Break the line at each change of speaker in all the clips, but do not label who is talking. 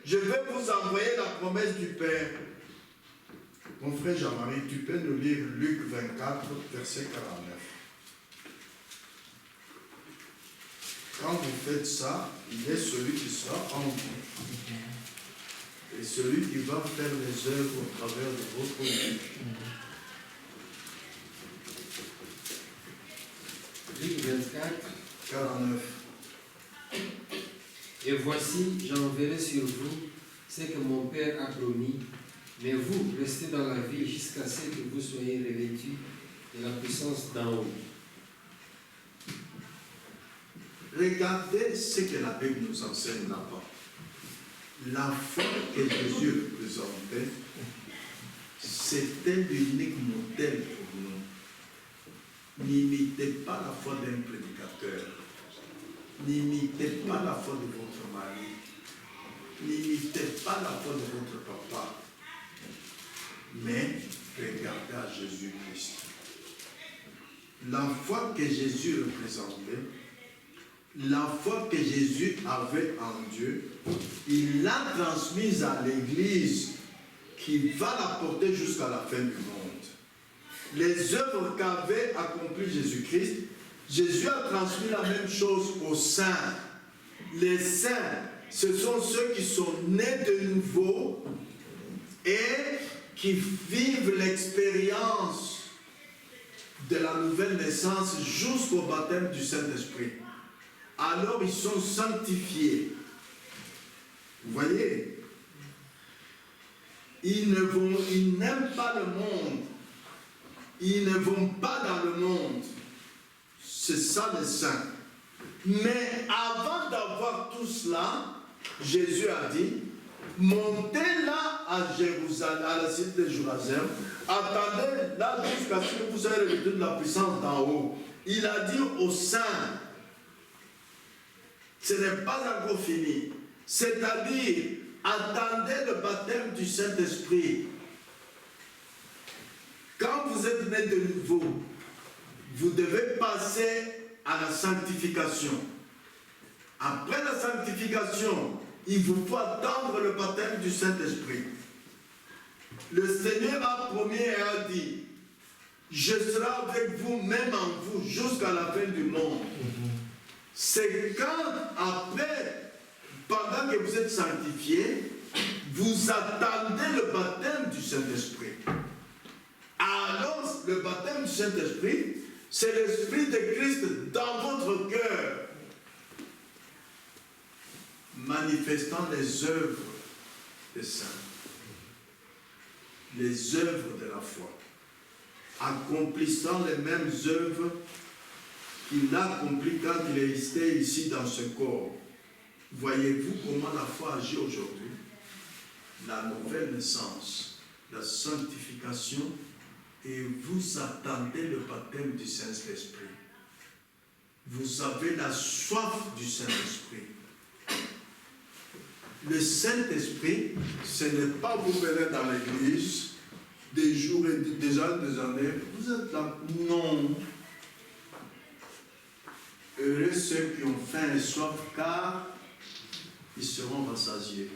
je vais vous envoyer la promesse du Père. Mon frère Jean-Marie, tu peux nous lire Luc 24, verset 49. Quand vous faites ça, il est celui qui sera en vous. Et celui qui va faire les œuvres au travers de votre vie.
Luc 24,
49.
et voici, j'enverrai sur vous ce que mon Père a promis, mais vous, restez dans la vie jusqu'à ce que vous soyez revêtus de la puissance d'en haut.
Regardez ce que la Bible nous enseigne là-bas. La foi que Jésus représentait, c'était l'unique modèle pour nous. N'imitez pas la foi d'un prédicateur. N'imitez pas la foi de votre mari. N'imitez pas la foi de votre papa. Mais regardez à Jésus-Christ. La foi que Jésus représentait, la foi que Jésus avait en Dieu, il l'a transmise à l'Église qui va la porter jusqu'à la fin du monde. Les œuvres qu'avait accomplies Jésus-Christ, Jésus a transmis la même chose aux saints. Les saints, ce sont ceux qui sont nés de nouveau et qui vivent l'expérience de la nouvelle naissance jusqu'au baptême du Saint-Esprit. Alors ils sont sanctifiés. Vous voyez, ils n'aiment pas le monde. Ils ne vont pas dans le monde. C'est ça les saints. Mais avant d'avoir tout cela, Jésus a dit, montez là à Jérusalem, à la cité de Jérusalem, attendez là jusqu'à ce que vous ayez revêtu de la puissance d'en haut. Il a dit aux saints, ce n'est pas encore fini. C'est-à-dire, attendez le baptême du Saint-Esprit. Quand vous êtes né de nouveau, vous devez passer à la sanctification. Après la sanctification, il vous faut attendre le baptême du Saint-Esprit. Le Seigneur a promis et a dit, je serai avec vous, même en vous, jusqu'à la fin du monde. C'est quand, après, pendant que vous êtes sanctifiés, vous attendez le baptême du Saint-Esprit. Alors, le baptême du Saint-Esprit, c'est l'Esprit de Christ dans votre cœur, manifestant les œuvres des saints, les œuvres de la foi, accomplissant les mêmes œuvres qu'il a accomplies quand il était ici dans ce corps. Voyez-vous comment la foi agit aujourd'hui? La nouvelle naissance, la sanctification, et vous attendez le baptême du Saint-Esprit. Vous avez la soif du Saint-Esprit. Le Saint-Esprit, ce n'est pas vous venez dans l'église, des jours et des années, vous êtes là. Non. Heureux ceux qui ont faim et soif, car ils seront rassasiés.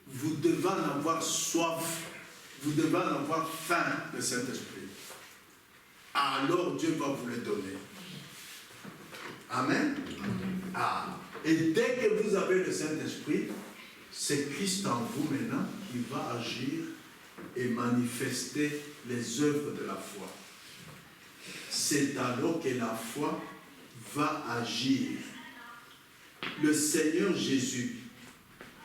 Vous devez en avoir soif. Vous devez en avoir faim, le Saint-Esprit. Alors Dieu va vous le donner. Amen. Ah. Et dès que vous avez le Saint-Esprit, c'est Christ en vous maintenant qui va agir et manifester les œuvres de la foi. C'est alors que la foi va agir. Le Seigneur Jésus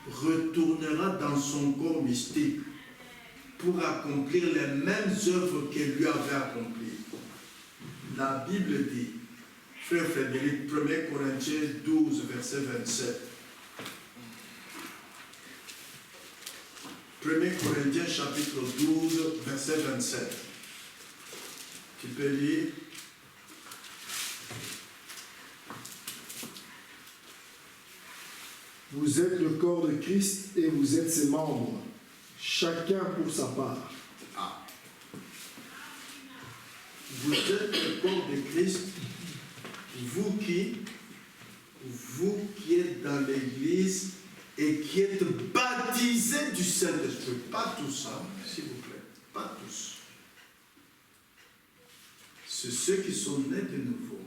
retournera dans son corps mystique pour accomplir les mêmes œuvres qu'il lui avait accomplies. La Bible dit, frère Frédéric, 1 Corinthiens 12, verset 27. 1 Corinthiens chapitre 12, verset 27. Tu peux lire.
Vous êtes le corps de Christ et vous êtes ses membres, chacun pour sa part.
Ah. Vous êtes le corps de Christ, vous qui êtes dans l'église et qui êtes baptisés baptisés du Saint-Esprit. Pas tous, hein, s'il vous plaît. Pas tous. C'est ceux qui sont nés de nouveau,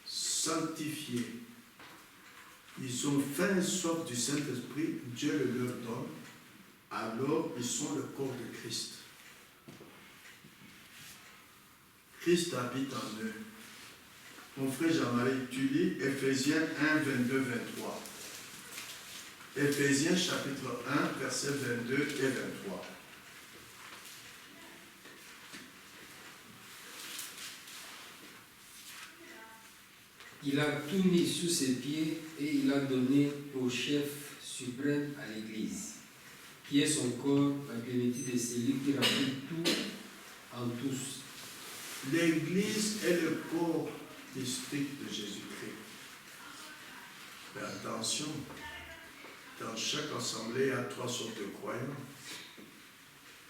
sanctifiés. Ils ont faim et soif du Saint-Esprit, Dieu le leur donne, alors ils sont le corps de Christ. Christ habite en eux. Mon frère Jean-Marie, tu lis Ephésiens 1, 22, 23. Ephésiens chapitre 1, versets 22 et 23.
Il a tout mis sous ses pieds et il a donné au chef suprême à l'Église, qui est son corps, la plénitude de celui qui remplit tout en tous.
L'Église est le corps mystique de Jésus-Christ. Mais attention, dans chaque assemblée, il y a 3 sortes de croyants.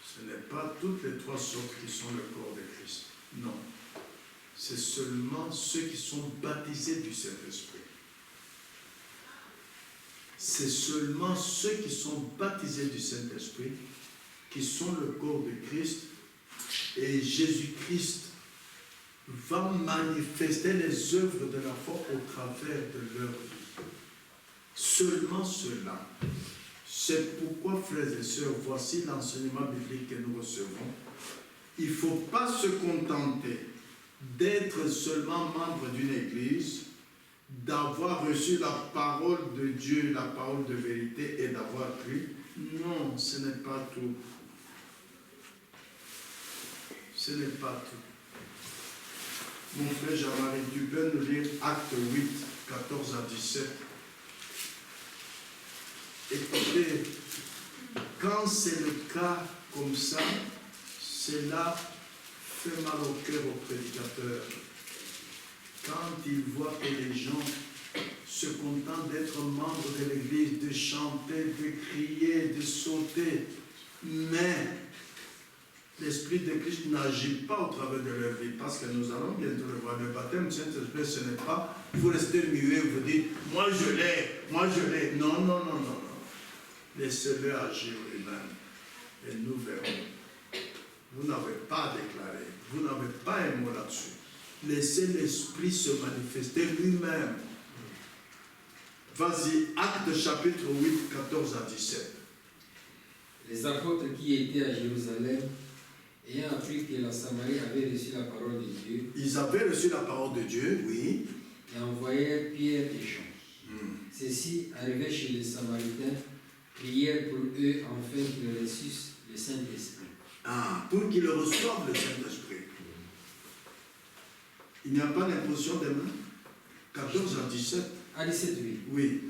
Ce n'est pas toutes les 3 sortes qui sont le corps de Christ. Non. C'est seulement ceux qui sont baptisés du Saint-Esprit. C'est seulement ceux qui sont baptisés du Saint-Esprit qui sont le corps de Christ. Et Jésus-Christ va manifester les œuvres de la foi au travers de leur vie. Seulement cela. C'est pourquoi, frères et sœurs, voici l'enseignement biblique que nous recevons. Il ne faut pas se contenter d'être seulement membre d'une église, d'avoir reçu la parole de Dieu, la parole de vérité et d'avoir cru. Non, ce n'est pas tout. Ce n'est pas tout. Mon frère Jean-Marie, tu peux nous lire Acte 8, 14 à 17. Écoutez, quand c'est le cas comme ça, cela fait mal au cœur aux prédicateurs. Quand ils voient que les gens se contentent d'être membres de l'église, de chanter, de crier, de sauter, mais l'Esprit de Christ n'agit pas au travers de leur vie, parce que nous allons bientôt le voir. Le baptême du Saint-Esprit, ce n'est pas, vous restez muet, vous dites, moi je l'ai. Non, non, non, non, non. Laissez-le agir lui-même, et nous verrons. Vous n'avez pas déclaré, vous n'avez pas un mot là-dessus. Laissez l'Esprit se manifester lui-même. Vas-y, Acte chapitre 8, 14 à 17.
Les apôtres qui étaient à Jérusalem, ayant appris que la Samarie avait reçu la parole de Dieu,
Ils avaient reçu la parole de Dieu, oui.
et envoyèrent Pierre et Jean. Ceux-ci, arrivés chez les Samaritains, prièrent pour eux afin qu'ils reçussent le Saint-Esprit.
Ah, pour qu'ils reçoivent le Saint-Esprit. Il n'y a pas d'imposition des mains. 14 à 17.
À 17, oui.
Oui.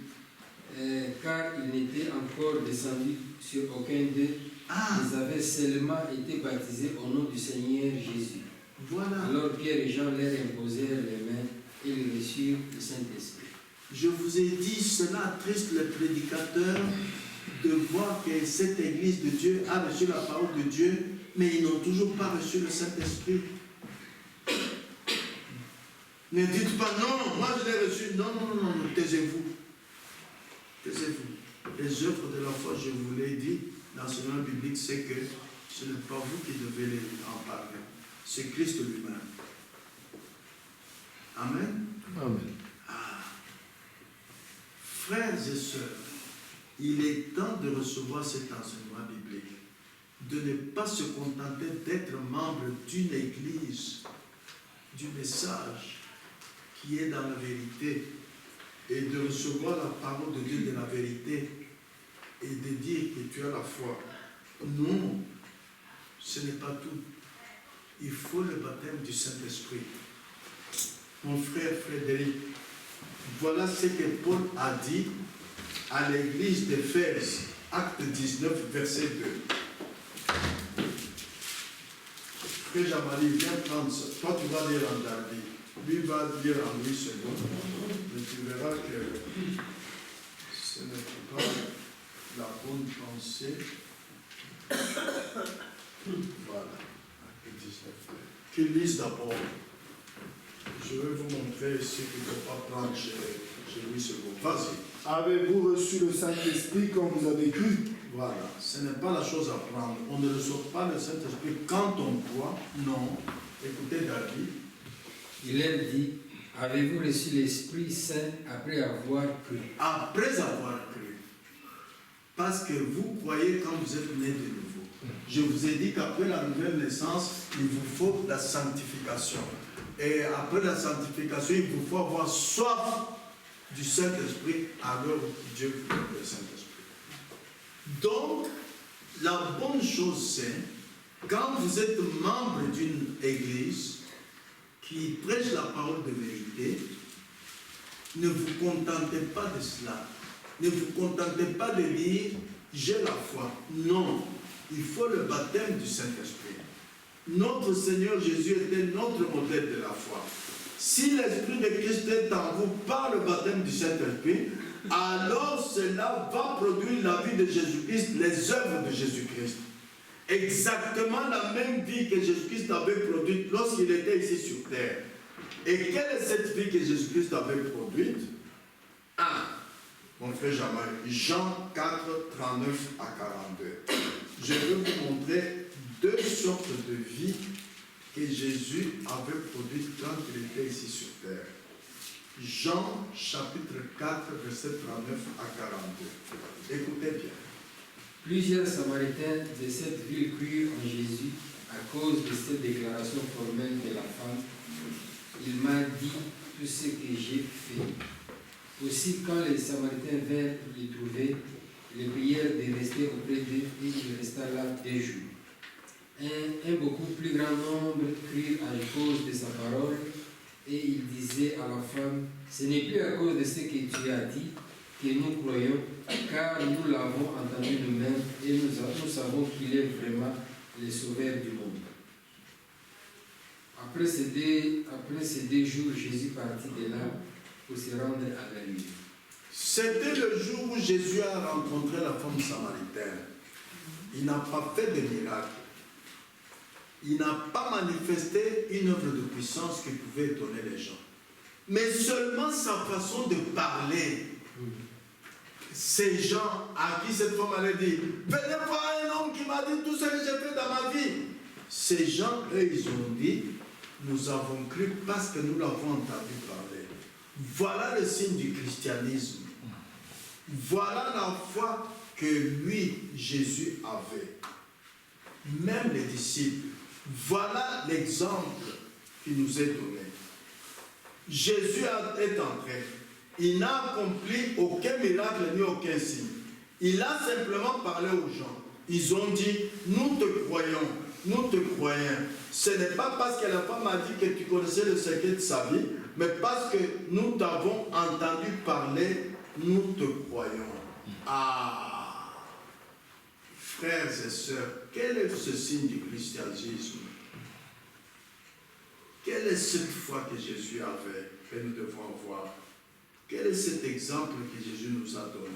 Car il n'était encore descendu sur aucun d'eux.
Ah,
Ils avaient seulement été baptisés au nom du Seigneur Jésus.
voilà.
Alors Pierre et Jean leur imposèrent les mains et ils reçurent le Saint-Esprit.
Je vous ai dit, cela attriste les prédicateurs de voir que cette église de Dieu a reçu la parole de Dieu, mais ils n'ont toujours pas reçu le Saint-Esprit. Ne dites pas non, moi je l'ai reçu. Non, non, non, non, taisez-vous. Taisez-vous. Les œuvres de la foi, je vous l'ai dit, l'enseignement biblique, c'est que ce n'est pas vous qui devez en parler. C'est Christ lui-même. Amen.
Amen.
Frères et sœurs, il est temps de recevoir cet enseignement biblique, de ne pas se contenter d'être membre d'une église, du message qui est dans la vérité, et de recevoir la parole de Dieu de la vérité, et de dire que tu as la foi. Non, ce n'est pas tout. Il faut le baptême du Saint-Esprit. Mon frère Frédéric, voilà ce que Paul a dit à l'église d'Éphèse, acte 19, verset 2. Frère Jean-Marie, viens prendre ça. Toi, tu vas lire en Darby. Lui va lire en 8 secondes. Mais tu verras que ce n'est pas la bonne pensée. Voilà, acte 19. Qu'il lise d'abord. Je vais vous montrer ce qu'il ne faut pas prendre chez Louis II. Vas-y.
Avez-vous reçu le Saint-Esprit quand vous avez cru?
Voilà, ce n'est pas la chose à prendre. On ne reçoit pas le Saint-Esprit quand on croit. Non. Écoutez David.
Il leur dit, avez-vous reçu l'Esprit Saint après avoir cru?
Après avoir cru. Parce que vous croyez quand vous êtes né de nouveau. Je vous ai dit qu'après la nouvelle naissance, il vous faut la sanctification. Et après la sanctification, il vous faut avoir soif du Saint-Esprit, alors Dieu vous donne le Saint-Esprit. Donc, la bonne chose c'est, quand vous êtes membre d'une église qui prêche la parole de vérité, ne vous contentez pas de cela. Ne vous contentez pas de dire « j'ai la foi ». Non, il faut le baptême du Saint-Esprit. Notre Seigneur Jésus était notre modèle de la foi. Si l'Esprit de Christ est en vous par le baptême du Saint-Esprit, alors cela va produire la vie de Jésus-Christ, les œuvres de Jésus-Christ. Exactement la même vie que Jésus-Christ avait produite lorsqu'il était ici sur terre. Et quelle est cette vie que Jésus-Christ avait produite? Mon frère Jean 4, 39 à 42. Je vais vous montrer deux sortes de vie que Jésus avait produites quand il était ici sur terre. Jean chapitre 4, verset 39 à 42. Écoutez bien.
Plusieurs Samaritains de cette ville crurent en Jésus à cause de cette déclaration formelle de la femme. Il m'a dit tout ce que j'ai fait. Aussi, quand les Samaritains vinrent les trouver, les prièrent de rester auprès d'eux et il resta là 2 jours. Un beaucoup plus grand nombre crurent à cause de sa parole et il disait à la femme, ce n'est plus à cause de ce que tu as dit que nous croyons, car nous l'avons entendu nous-mêmes et nous savons qu'il est vraiment le sauveur du monde. Après ces 2 jours, Jésus partit de là pour se rendre à la ville.
C'était le jour où Jésus a rencontré la femme samaritaine. Il n'a pas fait de miracle. Il n'a pas manifesté une œuvre de puissance qui pouvait étonner les gens. Mais seulement sa façon de parler. Ces gens à qui cette femme allait dire, venez voir un homme qui m'a dit tout ce que j'ai fait dans ma vie. Ces gens, eux, ils ont dit, nous avons cru parce que nous l'avons entendu parler. Voilà le signe du christianisme. Voilà la foi que lui, Jésus, avait. Même les disciples. Voilà l'exemple qui nous est donné. Jésus est entré. Il n'a accompli aucun miracle ni aucun signe. Il a simplement parlé aux gens. Ils ont dit, nous te croyons, nous te croyons. Ce n'est pas parce que la femme a dit que tu connaissais le secret de sa vie, mais parce que nous t'avons entendu parler, nous te croyons. Ah, frères et sœurs, quel est ce signe du christianisme? Quelle est cette foi que Jésus avait que nous devons avoir? Quel est cet exemple que Jésus nous a donné?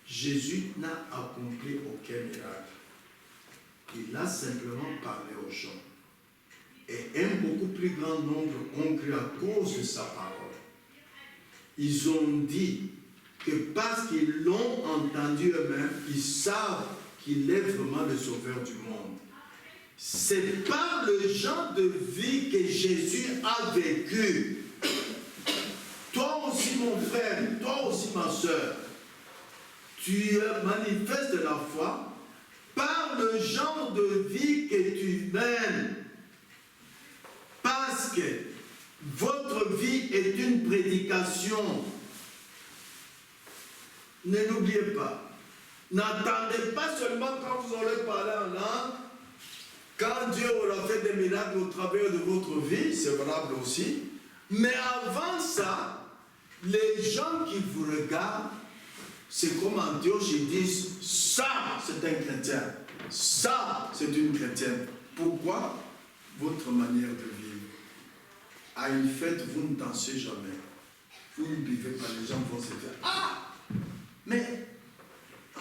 Jésus n'a accompli aucun miracle. Il a simplement parlé aux gens. Et un beaucoup plus grand nombre ont cru à cause de sa parole. Ils ont dit que parce qu'ils l'ont entendu eux-mêmes, ils savent qu'il est vraiment le sauveur du monde. C'est par le genre de vie que Jésus a vécu. Toi aussi mon frère, toi aussi ma soeur, tu manifestes la foi par le genre de vie que tu mènes. Parce que votre vie est une prédication. Ne l'oubliez pas. N'attendez pas seulement quand vous aurez parlé en langue, quand Dieu aura fait des miracles au travers de votre vie, c'est valable aussi. Mais avant ça, les gens qui vous regardent, c'est comme Antioche, ils disent, ça c'est un chrétien, ça c'est une chrétienne. Pourquoi? Votre manière de vivre. À une fête, vous ne dansez jamais. Vous ne buvez pas, les gens vont se dire, ah, mais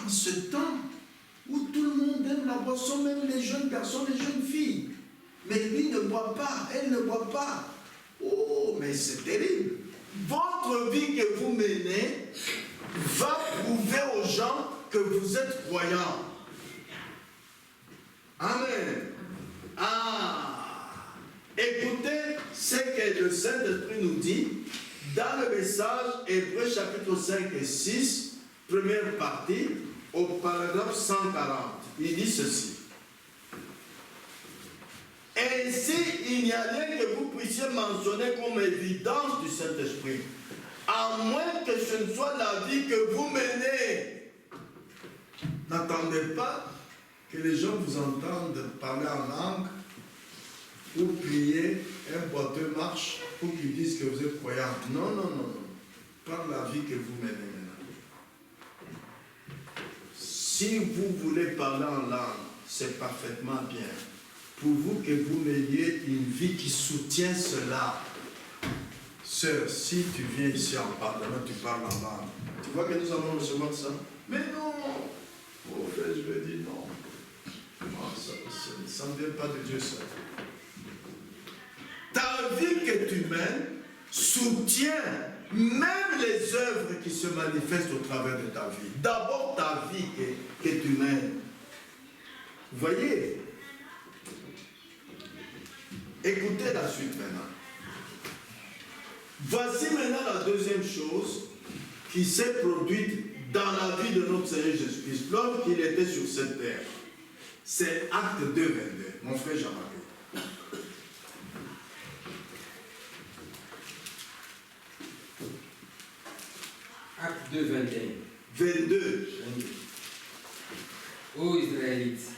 en ce temps où tout le monde aime la boisson, même les jeunes garçons, les jeunes filles, mais lui ne boit pas, elle ne boit pas. Oh, mais c'est terrible. votre vie que vous menez va prouver aux gens que vous êtes croyants. Amen. Ah, écoutez ce que le Saint-Esprit nous dit dans le message Hébreux chapitre 5 et 6, première partie, au paragraphe 140. Il dit ceci. Ainsi, il n'y a rien que vous puissiez mentionner comme évidence du Saint-Esprit, à moins que ce ne soit la vie que vous menez. N'attendez pas que les gens vous entendent parler en langue ou prier, un boiteux marche pour qu'ils disent que vous êtes croyant. Non, non, non, non. Par la vie que vous menez maintenant. Si vous voulez parler en langue, c'est parfaitement bien. Pour vous que vous meniez une vie qui soutient cela. Sœur, si tu viens ici en parlement, tu parles en langue. Tu vois que nous allons recevoir ça? Mais non! Oh, frère, je vais dire non. Non, ça ne vient pas de Dieu, ça. Ta vie que tu mènes soutient même les œuvres qui se manifestent au travers de ta vie. D'abord ta vie que tu mènes. Vous voyez? Écoutez la suite maintenant. Voici maintenant la deuxième chose qui s'est produite dans la vie de notre Seigneur Jésus-Christ lorsqu'il était sur cette terre. C'est Acte 2, 22. Mon frère Jean-Marie.
Acte 2, 21.
22.
Ô Israélites,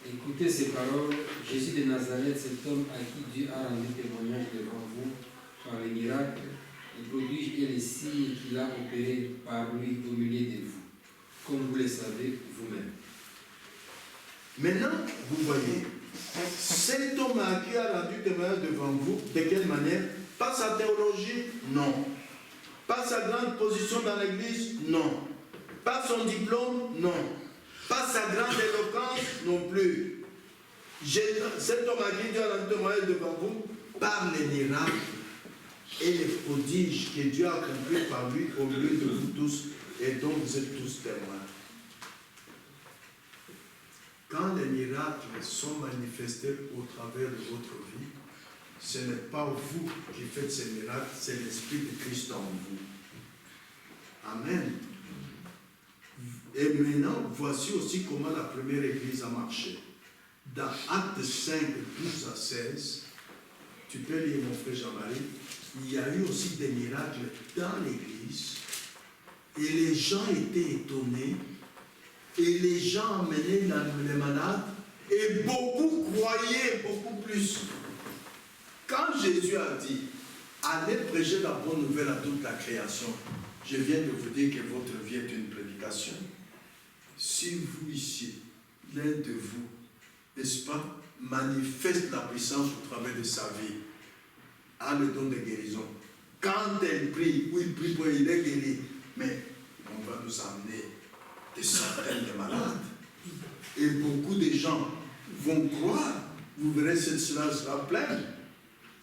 écoutez ces paroles. Jésus de Nazareth, cet homme à qui Dieu a rendu témoignage devant vous par les miracles, les prodiges et les signes qu'il a opérés par lui au milieu de vous, comme vous le savez vous-même.
Maintenant, vous voyez, cet homme à qui a rendu témoignage devant vous, de quelle manière? Pas sa théologie? Non. Pas sa grande position dans l'église? Non. Pas son diplôme? Non. Pas sa grande éloquence? Non plus. Cet homme à qui Dieu a rendu témoignage devant vous, par les miracles et les prodiges que Dieu a accomplis par lui au milieu de vous tous et dont vous êtes tous témoins. Quand les miracles sont manifestés au travers de votre vie, ce n'est pas vous qui faites ces miracles, c'est l'Esprit de Christ en vous. Amen. Et maintenant, voici aussi comment la première Église a marché. Dans Acte 5, 12 à 16, tu peux lire mon frère Jean-Marie, il y a eu aussi des miracles dans l'Église et les gens étaient étonnés et les gens emmenaient les malades et beaucoup croyaient, beaucoup plus. Quand Jésus a dit, allez prêcher la bonne nouvelle à toute la création, je viens de vous dire que votre vie est une prédication. Si vous ici, l'un de vous, n'est-ce pas, manifeste la puissance au travers de sa vie, a le don de guérison. Quand elle prie, ou il prie pour il est guéri, mais on va nous amener des centaines de malades. Et beaucoup de gens vont croire. Vous verrez, cela sera plein.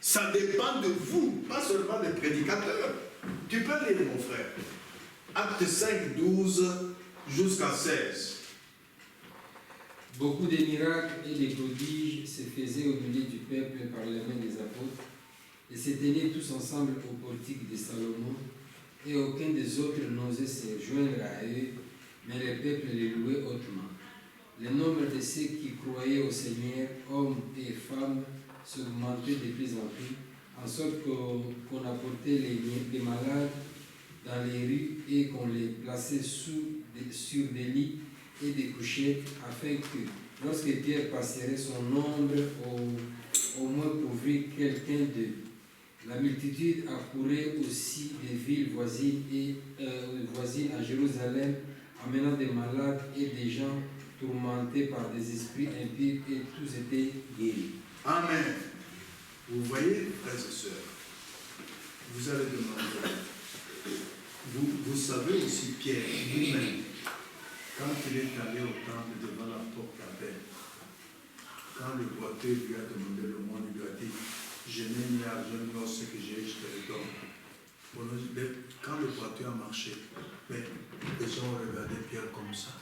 Ça dépend de vous, pas seulement des prédicateurs. Tu peux lire, mon frère. Acte 5, 12 jusqu'à 16.
Beaucoup de miracles et de prodiges se faisaient au milieu du peuple par les mains des apôtres, et se tenaient tous ensemble au portique de Salomon, et aucun des autres n'osait se joindre à eux, mais le peuple les louait hautement. Le nombre de ceux qui croyaient au Seigneur, hommes et femmes, s'augmentait de plus en plus, en sorte qu'on apportait les malades dans les rues et qu'on les plaçait sur des lits et des couchettes, afin que, lorsque Pierre passerait, son ombre au moins couvrit quelqu'un d'eux. La multitude accourait aussi des villes voisines à Jérusalem, amenant des malades et des gens tourmentés par des esprits impies, et tous étaient guéris.
Amen. Vous voyez, frères et sœurs, vous allez demander, vous savez aussi Pierre, lui-même, quand il est allé au temple devant la porte d'Abel, quand le boiteux lui a demandé le monde, il lui a dit, je n'ai ni argent ni or, ce que j'ai, je te le donne. Quand le voiture a marché, mais les gens ont regardé Pierre comme ça.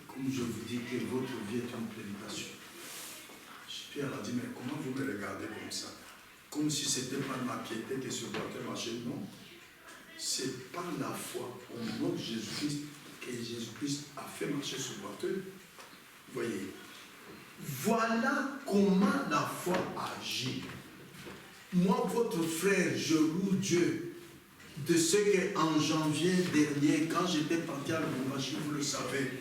Comme je vous dis que votre vie est une prédication. Pierre a dit, mais comment vous me regardez comme ça? Comme si c'était pas ma piété que ce voiture marchait. Non. C'est par la foi au nom de Jésus-Christ que Jésus-Christ a fait marcher ce voiture. Voyez. Voilà comment la foi agit. Moi, votre frère, je loue Dieu de ce qu'en janvier dernier, quand j'étais parti à Lubumbashi, vous le savez,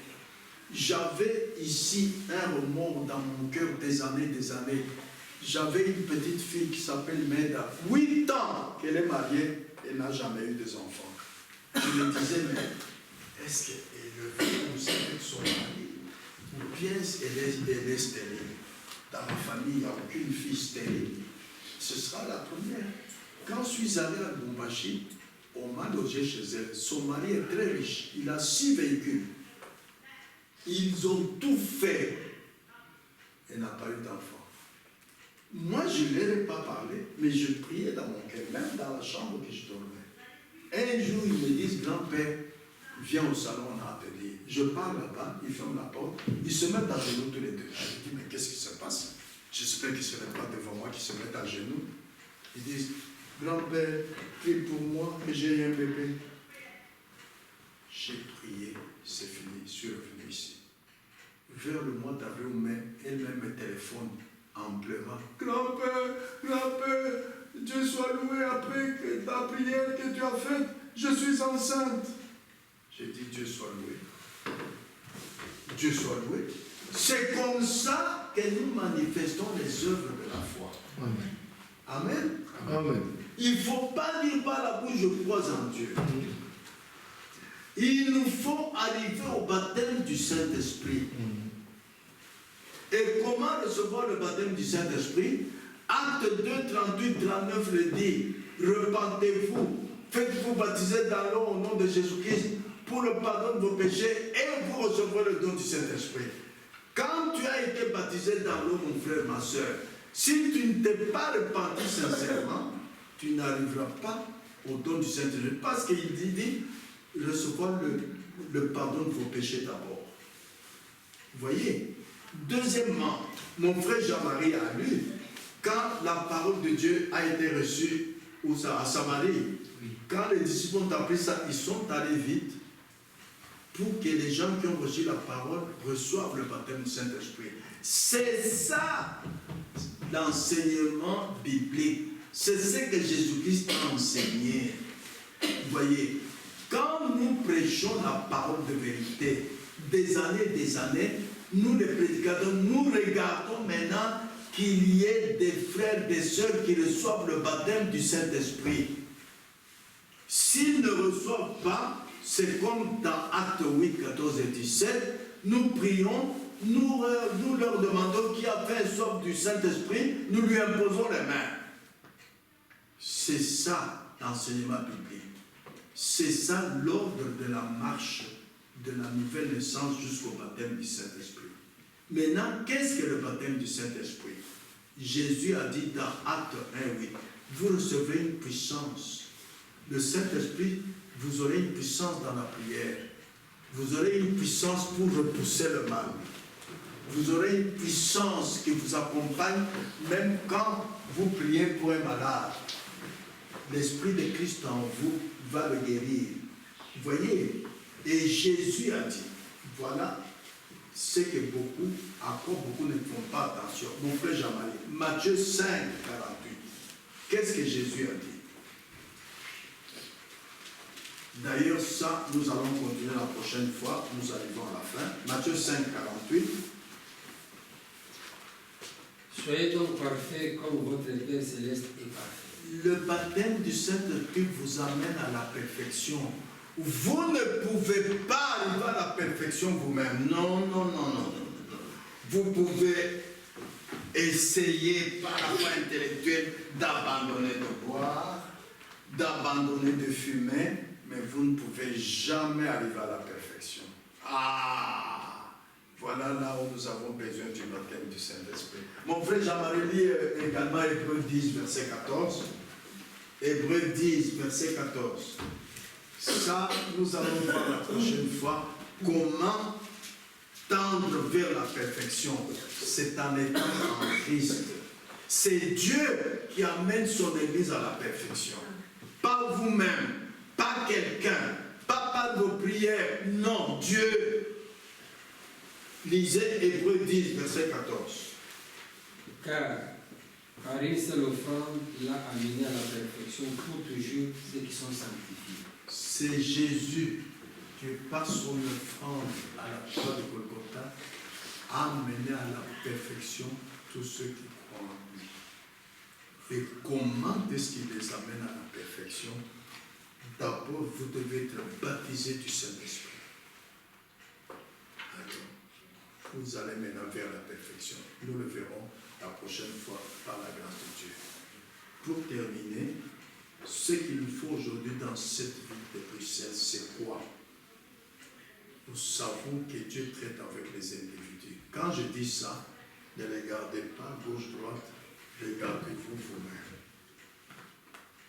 j'avais ici un remords dans mon cœur des années. J'avais une petite fille qui s'appelle Meda, 8 ans qu'elle est mariée et n'a jamais eu des enfants. Je me disais, mais est-ce qu'elle vit comme ça avec son mari? Ou bien elle est stérile? Dans ma famille, il n'y a aucune fille stérile. Ce sera la première. Quand je suis allé à Lubumbashi, on m'a logé chez elle. Son mari est très riche. Il a 6 véhicules. Ils ont tout fait. Elle n'a pas eu d'enfant. Moi, je ne leur ai pas parlé, mais je priais dans mon cœur, même dans la chambre que je dormais. Un jour, ils me disent, grand-père, viens au salon, on a atelier. Je pars là-bas, ils ferment la porte, ils se mettent à genoux tous les deux. Je dis, mais qu'est-ce qui se passe? J'espère qu'ils ne se mettent pas devant moi, qu'ils se mettent à genoux. Ils disent, grand-père, prie pour moi, que j'ai un bébé. J'ai prié, c'est fini, je suis revenu ici. Vers le mois d'avril ou mai, elle-même me téléphone en pleurant. Grand-père, Dieu soit loué après que ta prière que tu as faite, je suis enceinte. J'ai dit, Dieu soit loué. Dieu soit loué. C'est comme ça que nous manifestons les œuvres de la foi.
Amen.
Amen.
Amen.
Il ne faut pas dire par la bouche, je crois en Dieu. Il nous faut arriver au baptême du Saint-Esprit. Et comment recevoir le baptême du Saint-Esprit? Acte 2, 38, 39 le dit. Repentez-vous, faites-vous baptiser dans l'eau au nom de Jésus-Christ pour le pardon de vos péchés et vous recevrez le don du Saint-Esprit. Quand tu as été baptisé dans l'eau, mon frère, ma soeur, si tu ne t'es pas repenti sincèrement, tu n'arriveras pas au don du Saint-Esprit. Parce qu'il dit recevoir le pardon de vos péchés d'abord. Vous voyez? Deuxièmement, mon frère Jean-Marie a lu, quand la parole de Dieu a été reçue à Samarie, quand les disciples ont appris ça, ils sont allés vite pour que les gens qui ont reçu la parole reçoivent le baptême du Saint-Esprit. C'est ça l'enseignement biblique. C'est ce que Jésus-Christ a enseigné. Vous voyez, quand nous prêchons la parole de vérité, des années, nous les prédicateurs, nous regardons maintenant qu'il y ait des frères, des sœurs qui reçoivent le baptême du Saint-Esprit. S'ils ne reçoivent pas, c'est comme dans Actes 8, 14 et 17, nous prions, nous leur demandons qui a fait soif du Saint-Esprit, nous lui imposons les mains. C'est ça l'enseignement biblique. C'est ça l'ordre de la marche de la nouvelle naissance jusqu'au baptême du Saint-Esprit. Maintenant, qu'est-ce que le baptême du Saint-Esprit? Jésus a dit dans Acte 1, 8, vous recevez une puissance. Le Saint-Esprit, vous aurez une puissance dans la prière. Vous aurez une puissance pour repousser le mal. Vous aurez une puissance qui vous accompagne même quand vous priez pour un malade. L'Esprit de Christ en vous va le guérir. Vous voyez? Et Jésus a dit, voilà ce que encore beaucoup ne font pas attention. Mon frère Jean-Marie, Matthieu 5, 48. Qu'est-ce que Jésus a dit? D'ailleurs, ça, nous allons continuer la prochaine fois. Nous arrivons à la fin. Matthieu 5, 48.
Soyez donc parfaits comme votre Père céleste est parfait.
Le baptême du Saint-Esprit vous amène à la perfection. Vous ne pouvez pas arriver à la perfection vous-même. Non. Vous pouvez essayer par la foi intellectuelle d'abandonner de boire, d'abandonner de fumer, mais vous ne pouvez jamais arriver à la perfection. Voilà là où nous avons besoin du baptême du Saint-Esprit. Mon frère Jean-Marie lit également Hébreux 10, verset 14. Hébreux 10, verset 14. Ça, nous allons voir la prochaine fois comment tendre vers la perfection. C'est en étant en Christ. C'est Dieu qui amène son Église à la perfection. Pas vous-même, pas quelqu'un, pas par vos prières. Non, Dieu. Lisez Hébreux 10, verset 14.
Car par une seule offrande, il a amené à la perfection pour toujours ceux qui sont sanctifiés.
C'est Jésus qui, par son offrande à la croix de Golgotha, a amené à la perfection tous ceux qui croient en lui. Et comment est-ce qu'il les amène à la perfection? D'abord, vous devez être baptisé du Saint-Esprit. Alors, vous allez maintenant vers la perfection. Nous le verrons la prochaine fois par la grâce de Dieu. Pour terminer, ce qu'il nous faut aujourd'hui dans cette ville de Bruxelles, c'est quoi? Nous savons que Dieu traite avec les individus. Quand je dis ça, ne regardez pas gauche-droite, regardez-vous vous-même.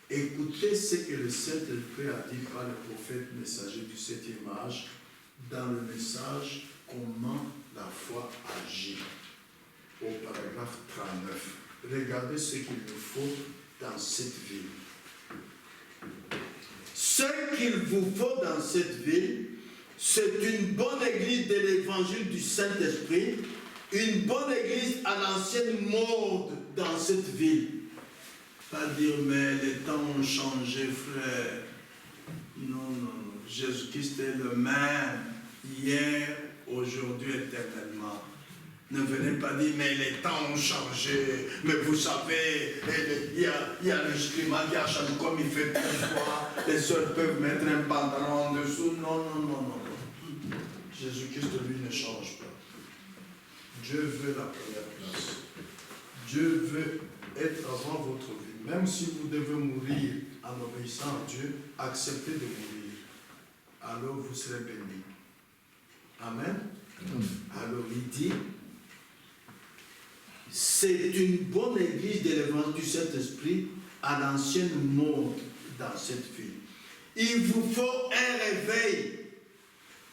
Écoutez ce que le Saint-Esprit a dit par le prophète messager du 7e âge dans le message « Comment la foi agit » au paragraphe 39. Regardez ce qu'il nous faut dans cette ville. Ce qu'il vous faut dans cette ville, c'est une bonne église de l'évangile du Saint-Esprit, une bonne église à l'ancienne mode dans cette ville. Pas dire, mais les temps ont changé, frère. Non, non, non. Jésus-Christ est le même, hier, aujourd'hui, éternellement. Ne venez pas dire, mais les temps ont changé. Mais vous savez, il y a le climat qui a changé comme il fait parfois. Les sœurs peuvent mettre un pantalon en dessous. Non, non, non, non. Jésus-Christ, lui, ne change pas. Dieu veut la première place. Dieu veut être avant votre vie. Même si vous devez mourir en obéissant à Dieu, acceptez de mourir. Alors vous serez bénis. Amen. Alors il dit, c'est une bonne église de l'évangile du Saint-Esprit à l'ancienne mode dans cette ville. Il vous faut un réveil,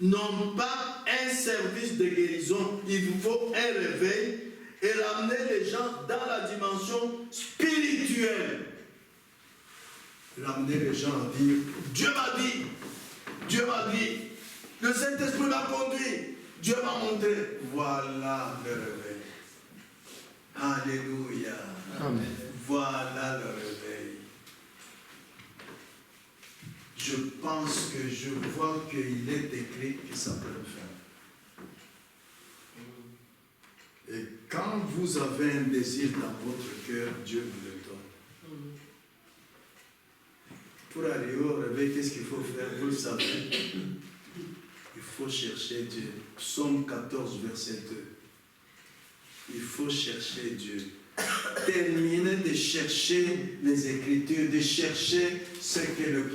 non pas un service de guérison. Il vous faut un réveil et ramener les gens dans la dimension spirituelle. Ramener les gens à dire, Dieu m'a dit, Dieu m'a dit, le Saint-Esprit m'a conduit, Dieu m'a montré. Voilà le réveil. Alléluia.
Amen.
Voilà le réveil. Je pense que je vois qu'il est écrit que ça peut le faire. Et quand vous avez un désir dans votre cœur, Dieu vous le donne. Pour arriver au réveil, qu'est-ce qu'il faut faire? Vous le savez. Il faut chercher Dieu. Psaume 14, verset 2. Il faut chercher Dieu. Terminez de chercher les Écritures, de chercher ce que le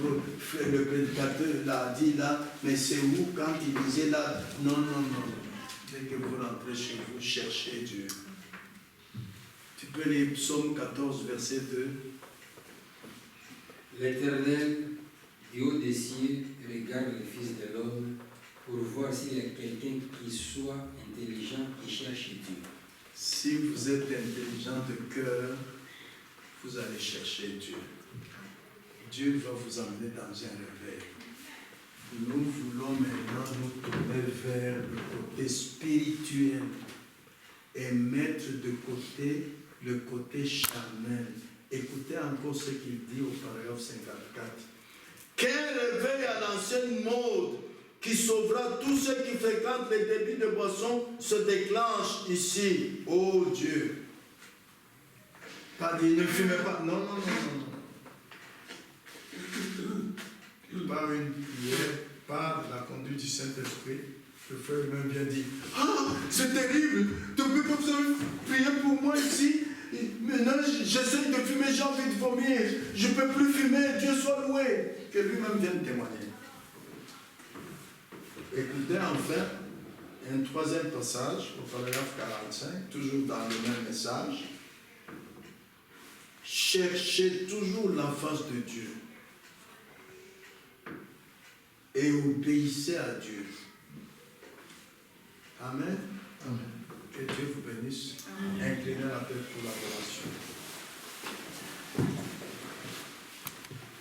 prédicateur l'a dit là, mais c'est où quand il disait là? Non, non, non. Dès que vous rentrez chez vous, cherchez Dieu. Tu peux lire Psaume 14, verset 2.
L'Éternel, du haut des cieux, regarde le Fils de l'homme pour voir s'il y a quelqu'un qui soit intelligent, qui cherche Dieu.
Si vous êtes intelligent de cœur, vous allez chercher Dieu. Dieu va vous emmener dans un réveil. Nous voulons maintenant nous tourner vers le côté spirituel et mettre de côté le côté charnel. Écoutez encore ce qu'il dit au paragraphe 54. Quel réveil à l'ancienne mode qui sauvera tous ceux qui fréquentent les débits de boissons se déclenche ici. Oh Dieu. Pas dire ne fumez pas. Non, non, non, non. Par une prière, par la conduite du Saint-Esprit, le frère même vient dire, ah, c'est terrible. Depuis que vous avez prié pour moi ici, maintenant j'essaie de fumer, j'ai envie de vomir. Je ne peux plus fumer, Dieu soit loué. Que lui-même vienne témoigner. Écoutez enfin un troisième passage au paragraphe 45, toujours dans le même message. Cherchez toujours la face de Dieu et obéissez à Dieu. Amen.
Amen.
Que Dieu vous bénisse. Inclinez la tête pour l'adoration.